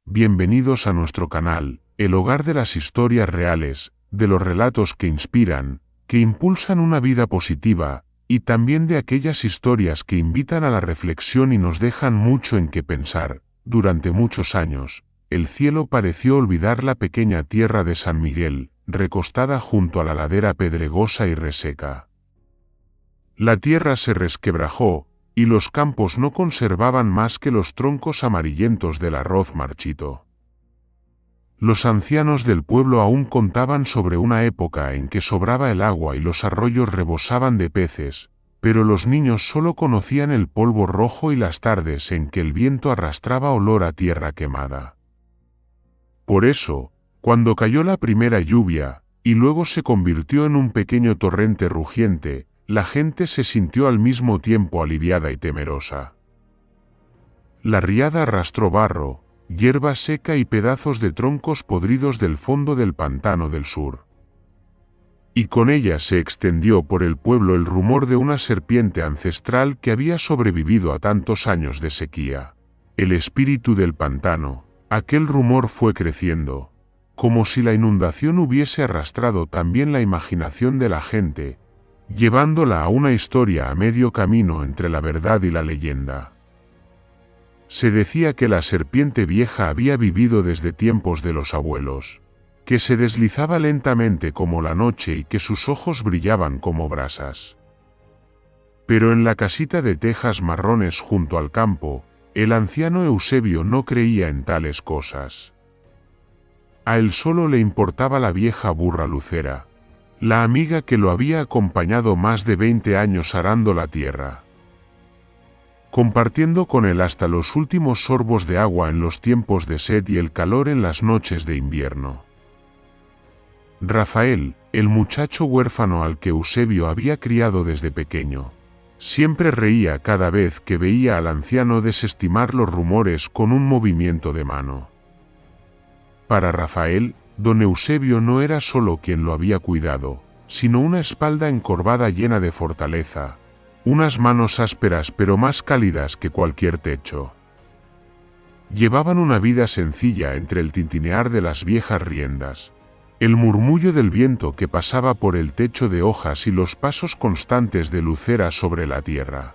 bienvenidos a nuestro canal, el hogar de las historias reales, de los relatos que inspiran, que impulsan una vida positiva, y también de aquellas historias que invitan a la reflexión y nos dejan mucho en qué pensar. Durante muchos años, el cielo pareció olvidar la pequeña tierra de San Miguel, recostada junto a la ladera pedregosa y reseca. La tierra se resquebrajó, y los campos no conservaban más que los troncos amarillentos del arroz marchito. Los ancianos del pueblo aún contaban sobre una época en que sobraba el agua y los arroyos rebosaban de peces, pero los niños solo conocían el polvo rojo y las tardes en que el viento arrastraba olor a tierra quemada. Por eso, cuando cayó la primera lluvia, y luego se convirtió en un pequeño torrente rugiente, la gente se sintió al mismo tiempo aliviada y temerosa. La riada arrastró barro, hierba seca y pedazos de troncos podridos del fondo del pantano del sur. Y con ella se extendió por el pueblo el rumor de una serpiente ancestral que había sobrevivido a tantos años de sequía. El espíritu del pantano, aquel rumor fue creciendo, como si la inundación hubiese arrastrado también la imaginación de la gente, llevándola a una historia a medio camino entre la verdad y la leyenda. Se decía que la serpiente vieja había vivido desde tiempos de los abuelos, que se deslizaba lentamente como la noche y que sus ojos brillaban como brasas. Pero en la casita de tejas marrones junto al campo, el anciano Eusebio no creía en tales cosas. A él solo le importaba la vieja burra Lucera, la amiga que lo había acompañado más de 20 años arando la tierra, compartiendo con él hasta los últimos sorbos de agua en los tiempos de sed y el calor en las noches de invierno. Rafael, el muchacho huérfano al que Eusebio había criado desde pequeño, siempre reía cada vez que veía al anciano desestimar los rumores con un movimiento de mano. Para Rafael, don Eusebio no era solo quien lo había cuidado, sino una espalda encorvada llena de fortaleza, unas manos ásperas pero más cálidas que cualquier techo. Llevaban una vida sencilla entre el tintinear de las viejas riendas, el murmullo del viento que pasaba por el techo de hojas y los pasos constantes de Lucera sobre la tierra.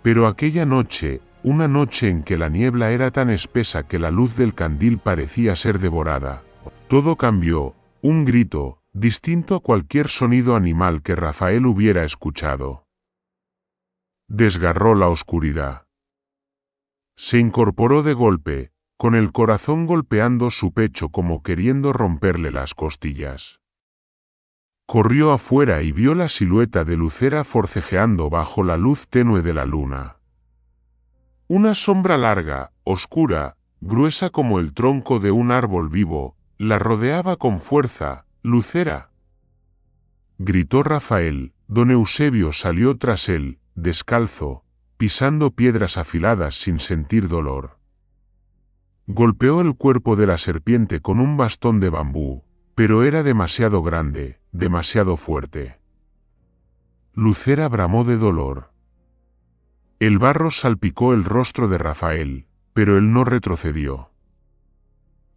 Pero aquella noche, una noche en que la niebla era tan espesa que la luz del candil parecía ser devorada, todo cambió. Un grito, distinto a cualquier sonido animal que Rafael hubiera escuchado, desgarró la oscuridad. Se incorporó de golpe, con el corazón golpeando su pecho como queriendo romperle las costillas. Corrió afuera y vio la silueta de Lucera forcejeando bajo la luz tenue de la luna. Una sombra larga, oscura, gruesa como el tronco de un árbol vivo, la rodeaba con fuerza. «¡Lucera!», gritó Rafael. Don Eusebio salió tras él, descalzo, pisando piedras afiladas sin sentir dolor. Golpeó el cuerpo de la serpiente con un bastón de bambú, pero era demasiado grande, demasiado fuerte. Lucera bramó de dolor. El barro salpicó el rostro de Rafael, pero él no retrocedió.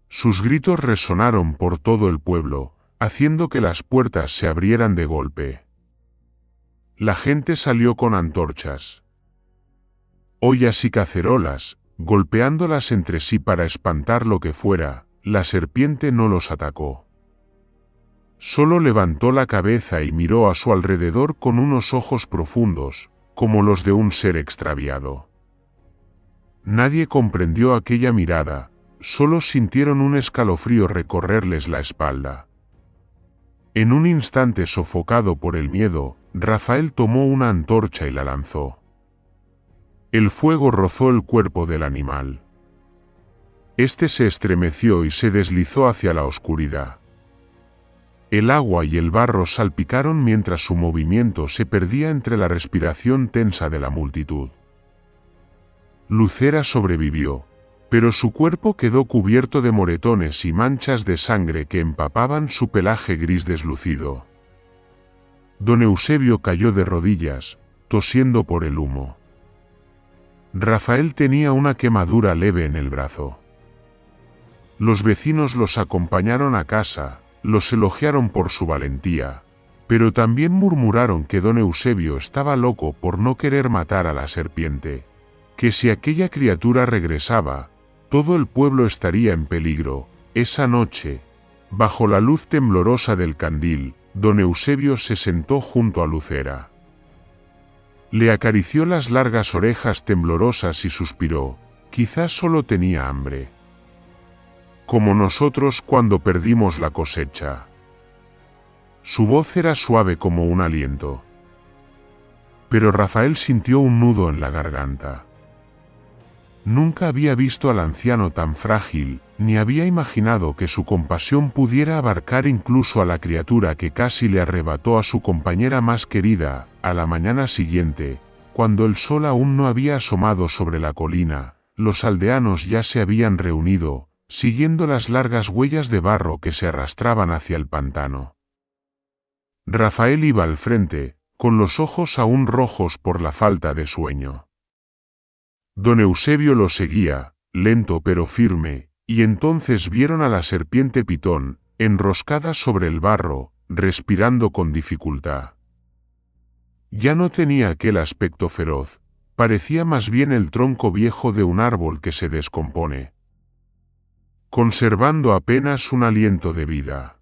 Sus gritos resonaron por todo el pueblo, haciendo que las puertas se abrieran de golpe. La gente salió con antorchas, ollas y cacerolas, golpeándolas entre sí para espantar lo que fuera. La serpiente no los atacó. Solo levantó la cabeza y miró a su alrededor con unos ojos profundos, como los de un ser extraviado. Nadie comprendió aquella mirada, solo sintieron un escalofrío recorrerles la espalda. En un instante sofocado por el miedo, Rafael tomó una antorcha y la lanzó. El fuego rozó el cuerpo del animal. Este se estremeció y se deslizó hacia la oscuridad. El agua y el barro salpicaron mientras su movimiento se perdía entre la respiración tensa de la multitud. Lucera sobrevivió, pero su cuerpo quedó cubierto de moretones y manchas de sangre que empapaban su pelaje gris deslucido. Don Eusebio cayó de rodillas, tosiendo por el humo. Rafael tenía una quemadura leve en el brazo. Los vecinos los acompañaron a casa, los elogiaron por su valentía, pero también murmuraron que don Eusebio estaba loco por no querer matar a la serpiente, que si aquella criatura regresaba, todo el pueblo estaría en peligro. Esa noche, bajo la luz temblorosa del candil, don Eusebio se sentó junto a Lucera. Le acarició las largas orejas temblorosas y suspiró, quizás solo tenía hambre. Como nosotros cuando perdimos la cosecha. Su voz era suave como un aliento. Pero Rafael sintió un nudo en la garganta. Nunca había visto al anciano tan frágil, ni había imaginado que su compasión pudiera abarcar incluso a la criatura que casi le arrebató a su compañera más querida. A la mañana siguiente, cuando el sol aún no había asomado sobre la colina, los aldeanos ya se habían reunido, siguiendo las largas huellas de barro que se arrastraban hacia el pantano. Rafael iba al frente, con los ojos aún rojos por la falta de sueño. Don Eusebio lo seguía, lento pero firme, y entonces vieron a la serpiente pitón, enroscada sobre el barro, respirando con dificultad. Ya no tenía aquel aspecto feroz, parecía más bien el tronco viejo de un árbol que se descompone, conservando apenas un aliento de vida.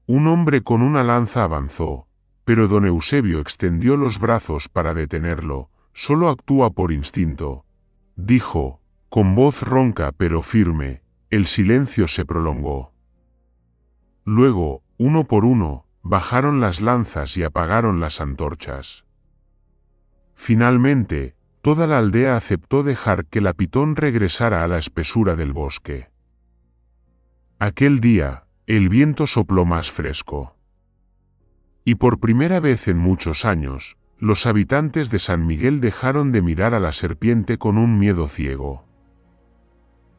Un hombre con una lanza avanzó, pero don Eusebio extendió los brazos para detenerlo. Solo actúa por instinto, dijo, con voz ronca pero firme. El silencio se prolongó. Luego, uno por uno, bajaron las lanzas y apagaron las antorchas. Finalmente, toda la aldea aceptó dejar que la pitón regresara a la espesura del bosque. Aquel día, el viento sopló más fresco. Y por primera vez en muchos años, los habitantes de San Miguel dejaron de mirar a la serpiente con un miedo ciego.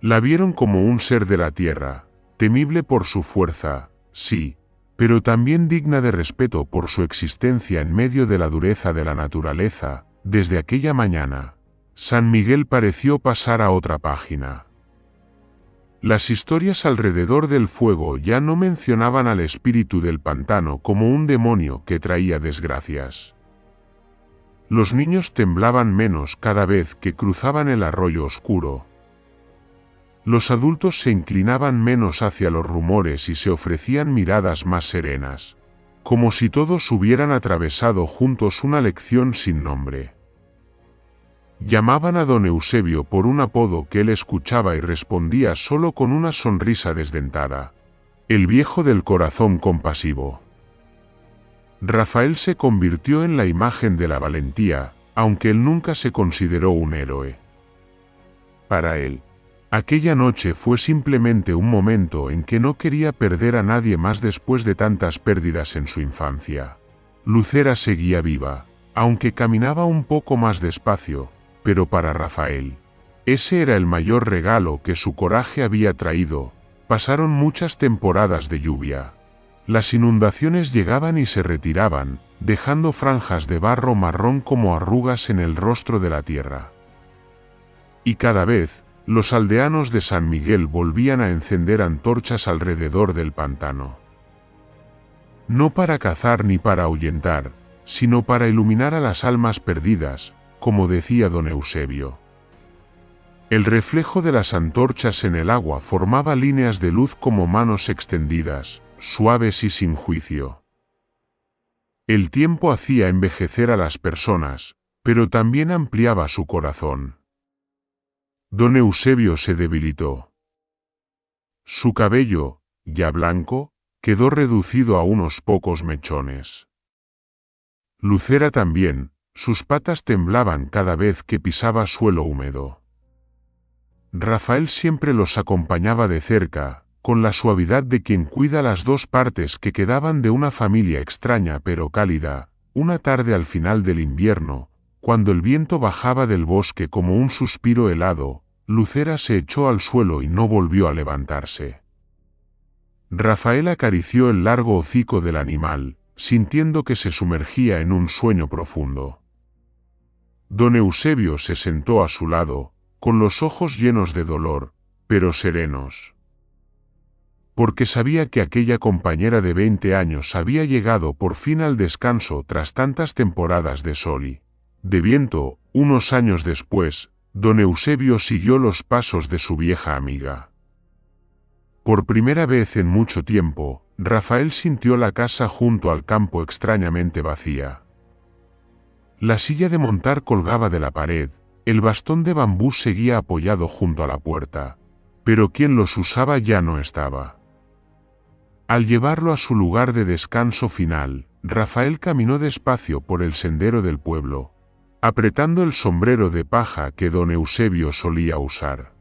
La vieron como un ser de la tierra, temible por su fuerza, sí, pero también digna de respeto por su existencia en medio de la dureza de la naturaleza. Desde aquella mañana, San Miguel pareció pasar a otra página. Las historias alrededor del fuego ya no mencionaban al espíritu del pantano como un demonio que traía desgracias. Los niños temblaban menos cada vez que cruzaban el arroyo oscuro. Los adultos se inclinaban menos hacia los rumores y se ofrecían miradas más serenas, como si todos hubieran atravesado juntos una lección sin nombre. Llamaban a don Eusebio por un apodo que él escuchaba y respondía solo con una sonrisa desdentada: el viejo del corazón compasivo. Rafael se convirtió en la imagen de la valentía, aunque él nunca se consideró un héroe. Para él, aquella noche fue simplemente un momento en que no quería perder a nadie más después de tantas pérdidas en su infancia. Lucera seguía viva, aunque caminaba un poco más despacio, pero para Rafael, ese era el mayor regalo que su coraje había traído. Pasaron muchas temporadas de lluvia. Las inundaciones llegaban y se retiraban, dejando franjas de barro marrón como arrugas en el rostro de la tierra. Y cada vez, los aldeanos de San Miguel volvían a encender antorchas alrededor del pantano. No para cazar ni para ahuyentar, sino para iluminar a las almas perdidas, como decía don Eusebio. El reflejo de las antorchas en el agua formaba líneas de luz como manos extendidas, suaves y sin juicio. El tiempo hacía envejecer a las personas, pero también ampliaba su corazón. Don Eusebio se debilitó. Su cabello, ya blanco, quedó reducido a unos pocos mechones. Lucera también, sus patas temblaban cada vez que pisaba suelo húmedo. Rafael siempre los acompañaba de cerca, con la suavidad de quien cuida las dos partes que quedaban de una familia extraña pero cálida. Una tarde al final del invierno, cuando el viento bajaba del bosque como un suspiro helado, Lucera se echó al suelo y no volvió a levantarse. Rafael acarició el largo hocico del animal, sintiendo que se sumergía en un sueño profundo. Don Eusebio se sentó a su lado, con los ojos llenos de dolor, pero serenos. Porque sabía que aquella compañera de 20 años había llegado por fin al descanso tras tantas temporadas de sol y de viento. Unos años después, don Eusebio siguió los pasos de su vieja amiga. Por primera vez en mucho tiempo, Rafael sintió la casa junto al campo extrañamente vacía. La silla de montar colgaba de la pared, el bastón de bambú seguía apoyado junto a la puerta, pero quien los usaba ya no estaba. Al llevarlo a su lugar de descanso final, Rafael caminó despacio por el sendero del pueblo, apretando el sombrero de paja que don Eusebio solía usar.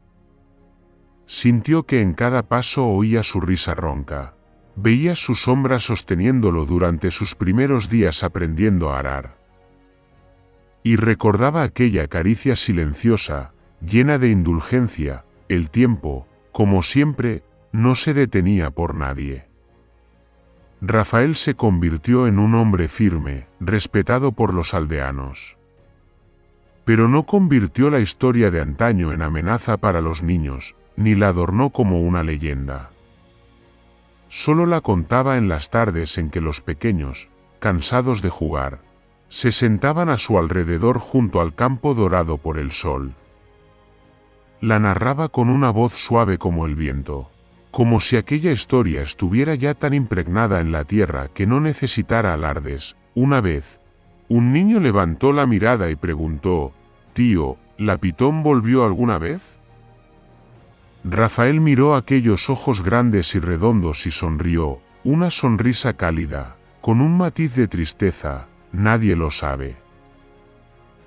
Sintió que en cada paso oía su risa ronca, veía su sombra sosteniéndolo durante sus primeros días aprendiendo a arar. Y recordaba aquella caricia silenciosa, llena de indulgencia. El tiempo, como siempre, no se detenía por nadie. Rafael se convirtió en un hombre firme, respetado por los aldeanos. Pero no convirtió la historia de antaño en amenaza para los niños, ni la adornó como una leyenda. Solo la contaba en las tardes en que los pequeños, cansados de jugar, se sentaban a su alrededor junto al campo dorado por el sol. La narraba con una voz suave como el viento, como si aquella historia estuviera ya tan impregnada en la tierra que no necesitara alardes. Una vez, un niño levantó la mirada y preguntó: «Tío, ¿la Pitón volvió alguna vez?». Rafael miró aquellos ojos grandes y redondos y sonrió, una sonrisa cálida, con un matiz de tristeza. «Nadie lo sabe.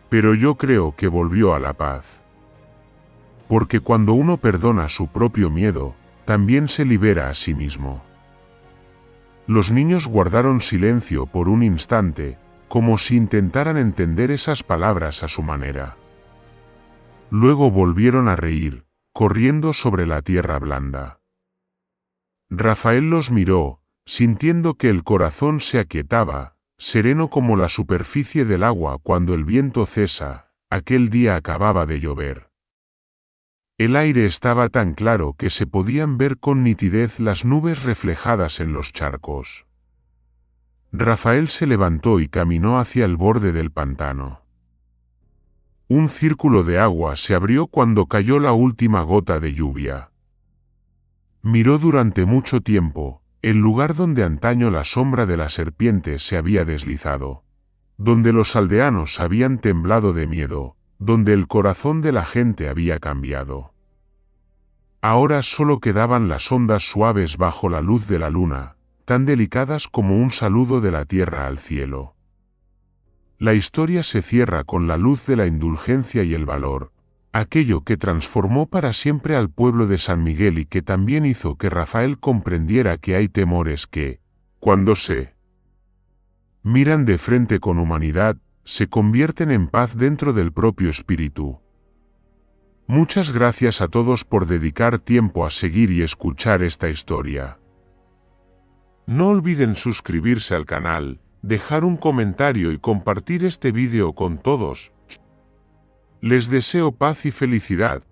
Pero yo creo que volvió a la paz. Porque cuando uno perdona su propio miedo, también se libera a sí mismo». Los niños guardaron silencio por un instante, como si intentaran entender esas palabras a su manera. Luego volvieron a reír, corriendo sobre la tierra blanda. Rafael los miró, sintiendo que el corazón se aquietaba, sereno como la superficie del agua cuando el viento cesa. Aquel día acababa de llover. El aire estaba tan claro que se podían ver con nitidez las nubes reflejadas en los charcos. Rafael se levantó y caminó hacia el borde del pantano. Un círculo de agua se abrió cuando cayó la última gota de lluvia. Miró durante mucho tiempo el lugar donde antaño la sombra de la serpiente se había deslizado, donde los aldeanos habían temblado de miedo, donde el corazón de la gente había cambiado. Ahora solo quedaban las ondas suaves bajo la luz de la luna, tan delicadas como un saludo de la tierra al cielo. La historia se cierra con la luz de la indulgencia y el valor, aquello que transformó para siempre al pueblo de San Miguel y que también hizo que Rafael comprendiera que hay temores que, cuando se miran de frente con humanidad, se convierten en paz dentro del propio espíritu. Muchas gracias a todos por dedicar tiempo a seguir y escuchar esta historia. No olviden suscribirse al canal, dejar un comentario y compartir este vídeo con todos. Les deseo paz y felicidad.